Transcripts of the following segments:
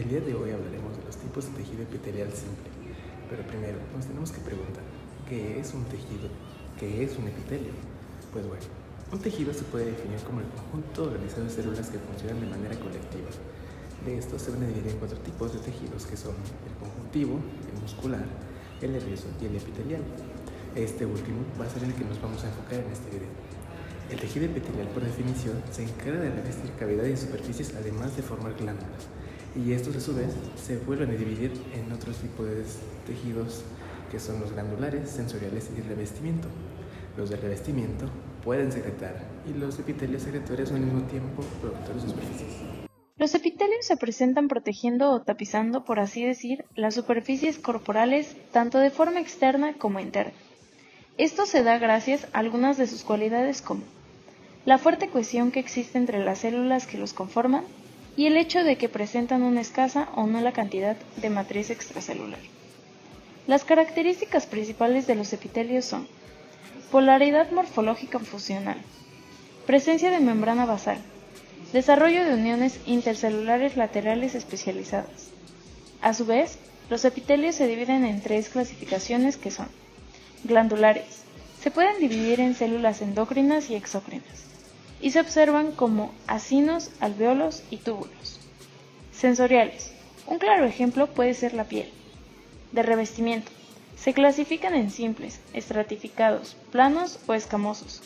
El día de hoy hablaremos de los tipos de tejido epitelial simple, pero primero nos tenemos que preguntar, ¿qué es un tejido? ¿Qué es un epitelio? Pues bueno, un tejido se puede definir como el conjunto organizado de células que funcionan de manera colectiva. De estos se van a dividir en 4 tipos de tejidos que son el conjuntivo, el muscular, el nervioso y el epitelial. Este último va a ser el que nos vamos a enfocar en este video. El tejido epitelial, por definición, se encarga de revestir cavidades y superficies además de formar glándulas. Y estos a su vez se vuelven a dividir en otros tipos de tejidos que son los glandulares, sensoriales y revestimiento. Los de revestimiento pueden secretar y los epitelios secretorios al mismo tiempo productores de superficies. Los epitelios se presentan protegiendo o tapizando, por así decir, las superficies corporales tanto de forma externa como interna. Esto se da gracias a algunas de sus cualidades como la fuerte cohesión que existe entre las células que los conforman y el hecho de que presentan una escasa o nula cantidad de matriz extracelular. Las características principales de los epitelios son polaridad morfológica funcional, presencia de membrana basal, desarrollo de uniones intercelulares laterales especializadas. A su vez, los epitelios se dividen en 3 clasificaciones que son glandulares. Se pueden dividir en células endócrinas y exócrinas, y se observan como acinos, alvéolos y túbulos. Sensoriales. Un claro ejemplo puede ser la piel. De revestimiento. Se clasifican en simples, estratificados, planos o escamosos,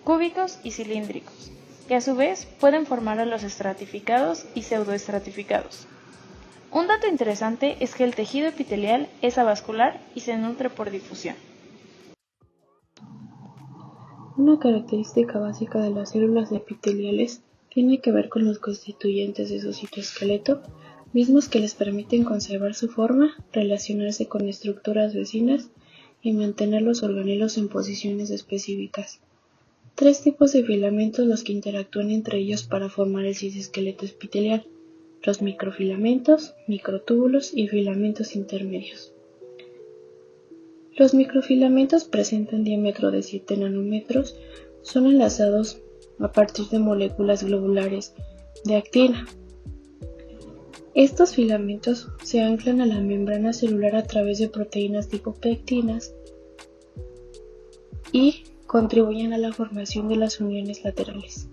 cúbicos y cilíndricos, que a su vez pueden formar a los estratificados y pseudoestratificados. Un dato interesante es que el tejido epitelial es avascular y se nutre por difusión. Una característica básica de las células epiteliales tiene que ver con los constituyentes de su citoesqueleto, mismos que les permiten conservar su forma, relacionarse con estructuras vecinas y mantener los organelos en posiciones específicas. 3 tipos de filamentos los que interactúan entre ellos para formar el citoesqueleto epitelial: los microfilamentos, microtúbulos y filamentos intermedios. Los microfilamentos presentan diámetro de 7 nanómetros, son enlazados a partir de moléculas globulares de actina. Estos filamentos se anclan a la membrana celular a través de proteínas tipo pectinas y contribuyen a la formación de las uniones laterales.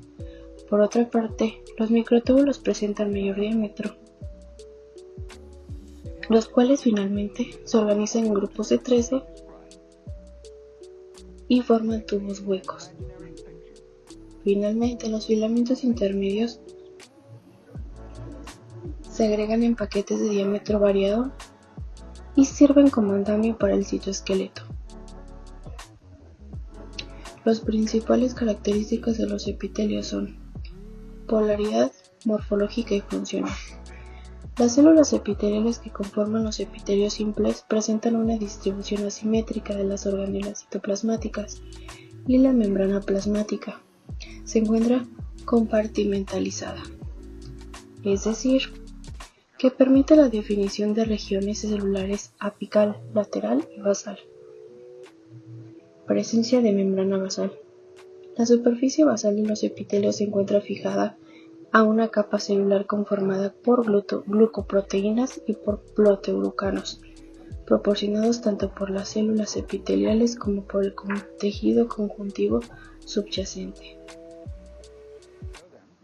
Por otra parte, los microtúbulos presentan mayor diámetro, los cuales finalmente se organizan en grupos de 13 y forman tubos huecos. Finalmente, los filamentos intermedios se agregan en paquetes de diámetro variado y sirven como andamio para el citoesqueleto. Las principales características de los epitelios son polaridad morfológica y funcional. Las células epiteliales que conforman los epitelios simples presentan una distribución asimétrica de las organelas citoplasmáticas y la membrana plasmática se encuentra compartimentalizada, es decir, que permite la definición de regiones celulares apical, lateral y basal. Presencia de membrana basal. La superficie basal de los epitelios se encuentra fijada a una capa celular conformada por glucoproteínas y por proteoglucanos, proporcionados tanto por las células epiteliales como por el tejido conjuntivo subyacente.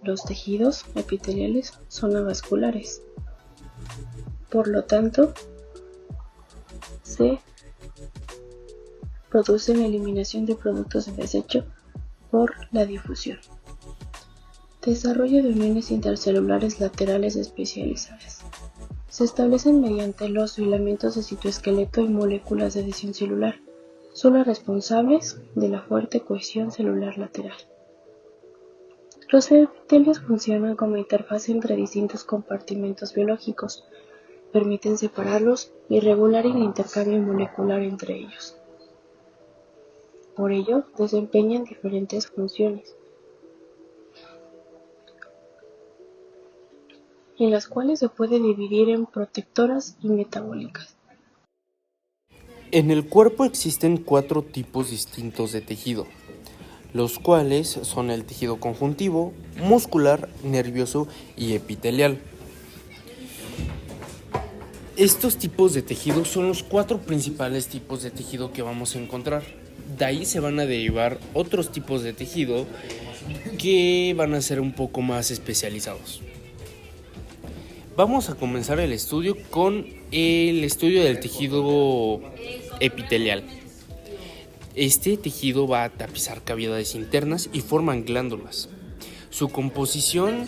Los tejidos epiteliales son avasculares, por lo tanto, se produce la eliminación de productos de desecho por la difusión. Desarrollo de uniones intercelulares laterales especializadas. Se establecen mediante los filamentos de citoesqueleto y moléculas de adhesión celular. Son las responsables de la fuerte cohesión celular lateral. Los epitelios funcionan como interfaz entre distintos compartimentos biológicos. Permiten separarlos y regular el intercambio molecular entre ellos. Por ello, desempeñan diferentes funciones, en las cuales se puede dividir en protectoras y metabólicas. En el cuerpo existen 4 tipos distintos de tejido, los cuales son el tejido conjuntivo, muscular, nervioso y epitelial. Estos tipos de tejido son los 4 principales tipos de tejido que vamos a encontrar. De ahí se van a derivar otros tipos de tejido que van a ser un poco más especializados. Vamos a comenzar el estudio con el estudio del tejido epitelial. Este tejido va a tapizar cavidades internas y forman glándulas. Su composición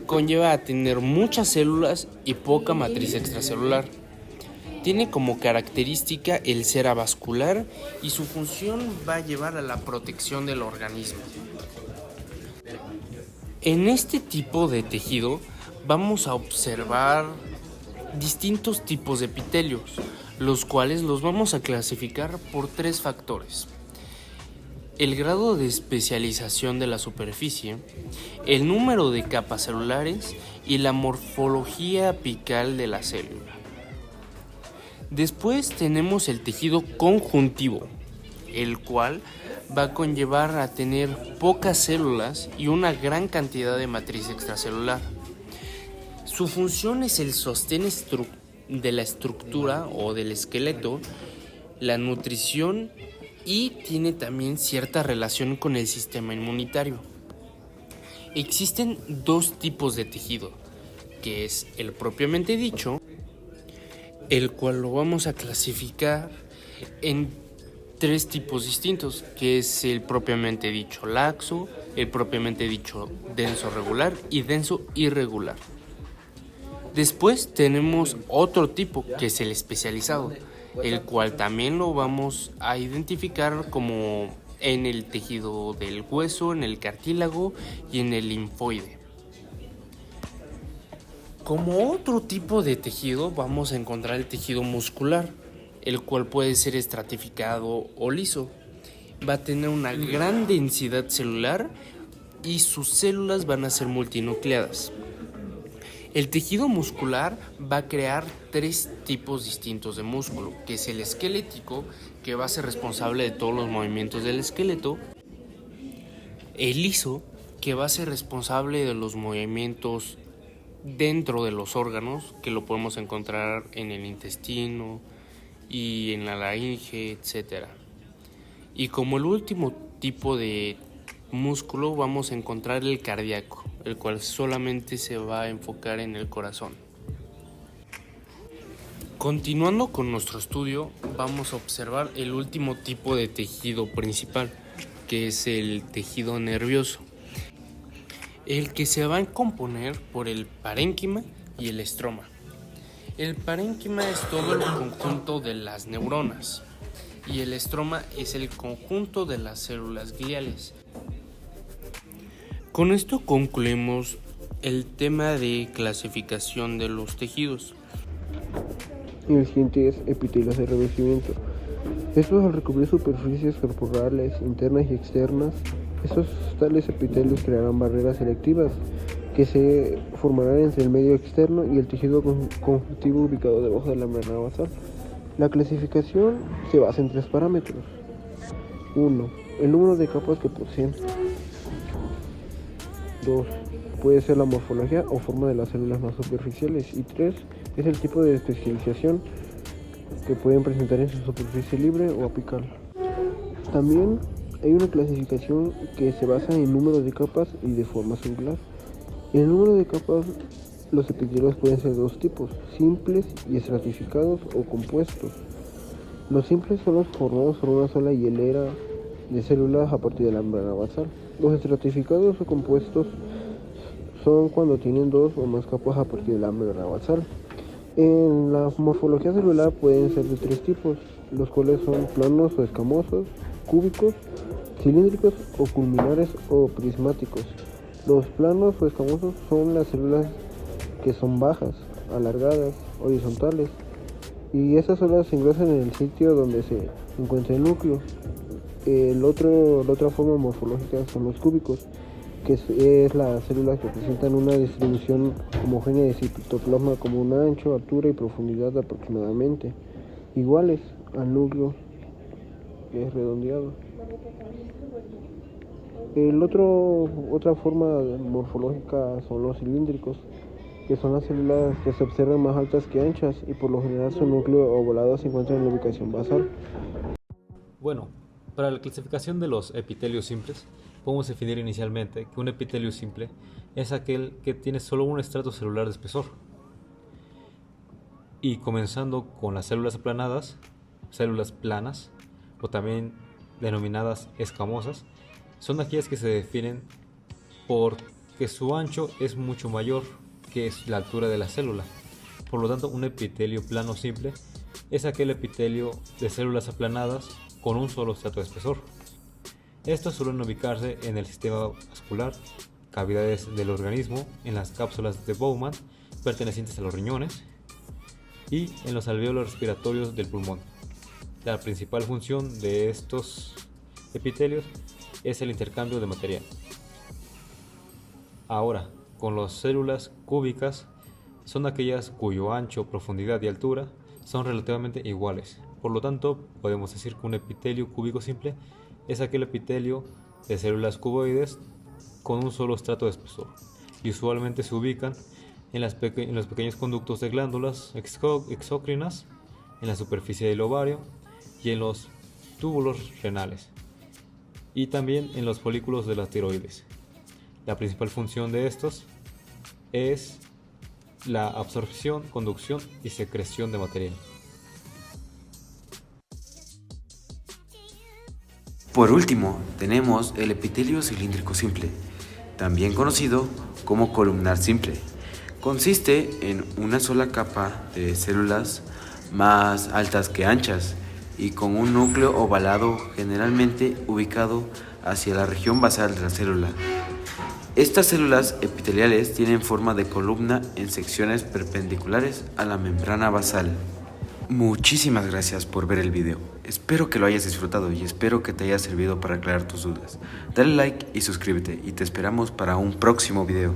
conlleva a tener muchas células y poca matriz extracelular. Tiene como característica el ser avascular y su función va a llevar a la protección del organismo. En este tipo de tejido vamos a observar distintos tipos de epitelios, los cuales los vamos a clasificar por 3 factores: el grado de especialización de la superficie, el número de capas celulares y la morfología apical de la célula. Después tenemos el tejido conjuntivo, el cual va a conllevar a tener pocas células y una gran cantidad de matriz extracelular. Su función es el sostén de la estructura o del esqueleto, la nutrición y tiene también cierta relación con el sistema inmunitario. Existen 2 tipos de tejido, que es el propiamente dicho, el cual lo vamos a clasificar en 3 tipos distintos, que es el propiamente dicho laxo, el propiamente dicho denso regular y denso irregular. Después tenemos otro tipo, que es el especializado, el cual también lo vamos a identificar como en el tejido del hueso, en el cartílago y en el linfoide. Como otro tipo de tejido vamos a encontrar el tejido muscular, el cual puede ser estratificado o liso. Va a tener una gran densidad celular y sus células van a ser multinucleadas. El tejido muscular va a crear 3 tipos distintos de músculo, que es el esquelético, que va a ser responsable de todos los movimientos del esqueleto, el liso, que va a ser responsable de los movimientos dentro de los órganos, que lo podemos encontrar en el intestino y en la laringe, etc. Y como el último tipo de músculo vamos a encontrar el cardíaco, el cual solamente se va a enfocar en el corazón. Continuando con nuestro estudio, vamos a observar el último tipo de tejido principal, que es el tejido nervioso, el que se va a componer por el parénquima y el estroma. El parénquima es todo el conjunto de las neuronas y el estroma es el conjunto de las células gliales. Con esto concluimos el tema de clasificación de los tejidos. Y el siguiente es epitelios de revestimiento. Estos, al recubrir superficies corporales internas y externas, estos tales epitelios crearán barreras selectivas que se formarán entre el medio externo y el tejido conjuntivo ubicado debajo de la membrana basal. La clasificación se basa en 3 parámetros. 1. El número de capas que poseen. 2. Puede ser la morfología o forma de las células más superficiales. Y 3. Es el tipo de especialización que pueden presentar en su superficie libre o apical. También hay una clasificación que se basa en números de capas y de forma singular. En el número de capas, los epitelios pueden ser 2 tipos: simples y estratificados o compuestos. Los simples son los formados por una sola hilera de células a partir de la membrana basal. Los estratificados o compuestos son cuando tienen 2 o más capas a partir de la membrana basal. En la morfología celular pueden ser de 3 tipos, los cuales son planos o escamosos, cúbicos, cilíndricos o culminares o prismáticos. Los planos o escamosos son las células que son bajas, alargadas, horizontales, y esas células se ingresan en el sitio donde se encuentra el núcleo. La otra forma morfológica son los cúbicos, que es las células que presentan una distribución homogénea de citoplasma como un ancho, altura y profundidad aproximadamente iguales al núcleo, que es redondeado. Otra forma morfológica son los cilíndricos, que son las células que se observan más altas que anchas y por lo general su núcleo ovalado se encuentra en la ubicación basal. Bueno, para la clasificación de los epitelios simples, podemos definir inicialmente que un epitelio simple es aquel que tiene solo un estrato celular de espesor. Y comenzando con las células aplanadas, células planas, o también denominadas escamosas, son aquellas que se definen porque su ancho es mucho mayor que es la altura de la célula. Por lo tanto, un epitelio plano simple es aquel epitelio de células aplanadas con un solo estrato de espesor. Estos suelen ubicarse en el sistema vascular, cavidades del organismo, en las cápsulas de Bowman pertenecientes a los riñones y en los alvéolos respiratorios del pulmón. La principal función de estos epitelios es el intercambio de material. Ahora, con las células cúbicas, son aquellas cuyo ancho, profundidad y altura son relativamente iguales. Por lo tanto, podemos decir que un epitelio cúbico simple es aquel epitelio de células cuboides con un solo estrato de espesor, y usualmente se ubican en los pequeños conductos de glándulas exócrinas, en la superficie del ovario y en los túbulos renales, y también en los folículos de la tiroides. La principal función de estos es la absorción, conducción y secreción de material. Por último, tenemos el epitelio cilíndrico simple, también conocido como columnar simple. Consiste en una sola capa de células más altas que anchas y con un núcleo ovalado generalmente ubicado hacia la región basal de la célula. Estas células epiteliales tienen forma de columna en secciones perpendiculares a la membrana basal. Muchísimas gracias por ver el video. Espero que lo hayas disfrutado y espero que te haya servido para aclarar tus dudas. Dale like y suscríbete y te esperamos para un próximo video.